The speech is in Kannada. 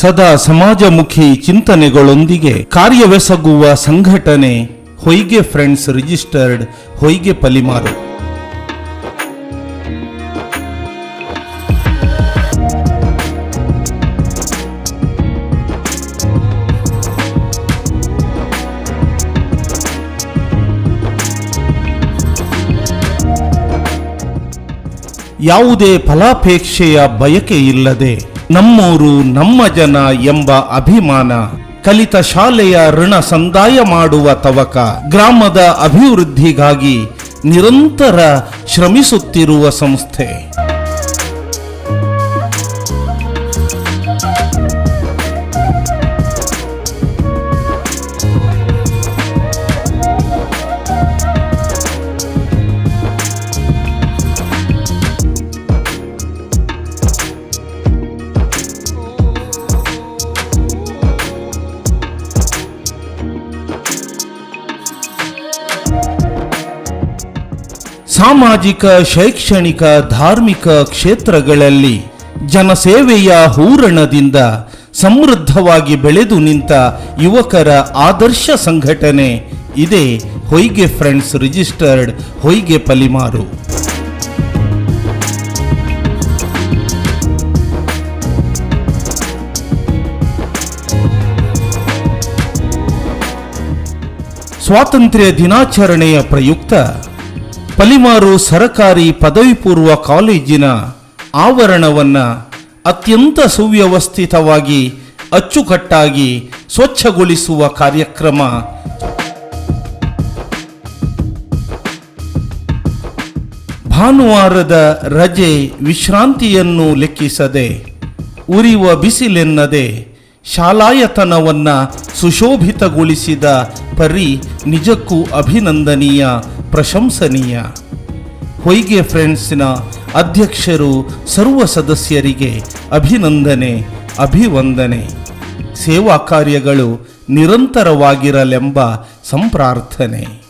ಸದಾ ಸಮಾಜಮುಖಿ ಚಿಂತನೆಗಳೊಂದಿಗೆ ಕಾರ್ಯವೆಸಗುವ ಸಂಘಟನೆ ಹೊಯ್ಗೆ ಫ್ರೆಂಡ್ಸ್ ರಿಜಿಸ್ಟರ್ಡ್ ಹೊಯ್ಗೆ ಪಲಿಮಾರು. ಯಾವುದೇ ಫಲಾಪೇಕ್ಷೆಯ ಬಯಕೆ ಇಲ್ಲದೆ ನಮ್ಮೂರು ನಮ್ಮ ಜನ ಎಂಬ ಅಭಿಮಾನ, ಕಲಿತ ಶಾಲೆಯ ಋಣ ಸಂದಾಯ ಮಾಡುವ ತವಕ, ಗ್ರಾಮದ ಅಭಿವೃದ್ಧಿಗಾಗಿ ನಿರಂತರ ಶ್ರಮಿಸುತ್ತಿರುವ ಸಂಸ್ಥೆ. ಸಾಮಾಜಿಕ, ಶೈಕ್ಷಣಿಕ, ಧಾರ್ಮಿಕ ಕ್ಷೇತ್ರಗಳಲ್ಲಿ ಜನಸೇವೆಯ ಹೂರಣದಿಂದ ಸಮೃದ್ಧವಾಗಿ ಬೆಳೆದು ನಿಂತ ಯುವಕರ ಆದರ್ಶ ಸಂಘಟನೆ ಇದೇ ಹೊಯ್ಗೆ ಫ್ರೆಂಡ್ಸ್ ರಿಜಿಸ್ಟರ್ಡ್ ಹೊಯ್ಗೆ ಪಲಿಮಾರು. ಸ್ವಾತಂತ್ರ್ಯ ದಿನಾಚರಣೆಯ ಪ್ರಯುಕ್ತ ಪಲಿಮಾರು ಸರಕಾರಿ ಪದವಿ ಪೂರ್ವ ಕಾಲೇಜಿನ ಆವರಣವನ್ನು ಅತ್ಯಂತ ಸುವ್ಯವಸ್ಥಿತವಾಗಿ ಅಚ್ಚುಕಟ್ಟಾಗಿ ಸ್ವಚ್ಛಗೊಳಿಸುವ ಕಾರ್ಯಕ್ರಮ ಭಾನುವಾರದ ರಜೆ ವಿಶ್ರಾಂತಿಯನ್ನು ಲೆಕ್ಕಿಸದೆ, ಉರಿಯುವ ಬಿಸಿಲೆನ್ನದೆ ಶಾಲಾಯತನವನ್ನು ಸುಶೋಭಿತಗೊಳಿಸಿದ ಪರಿ ನಿಜಕ್ಕೂ ಅಭಿನಂದನೀಯ, ಪ್ರಶಂಸನೀಯ. ಹೊಯ್ಗೆ ಫ್ರೆಂಡ್ಸ್ನ ಅಧ್ಯಕ್ಷರು ಸರ್ವ ಸದಸ್ಯರಿಗೆ ಅಭಿನಂದನೆ, ಅಭಿವಂದನೆ. ಸೇವಾ ಕಾರ್ಯಗಳು ನಿರಂತರವಾಗಿರಲೆಂಬ ಸಂಪ್ರಾರ್ಥನೆ.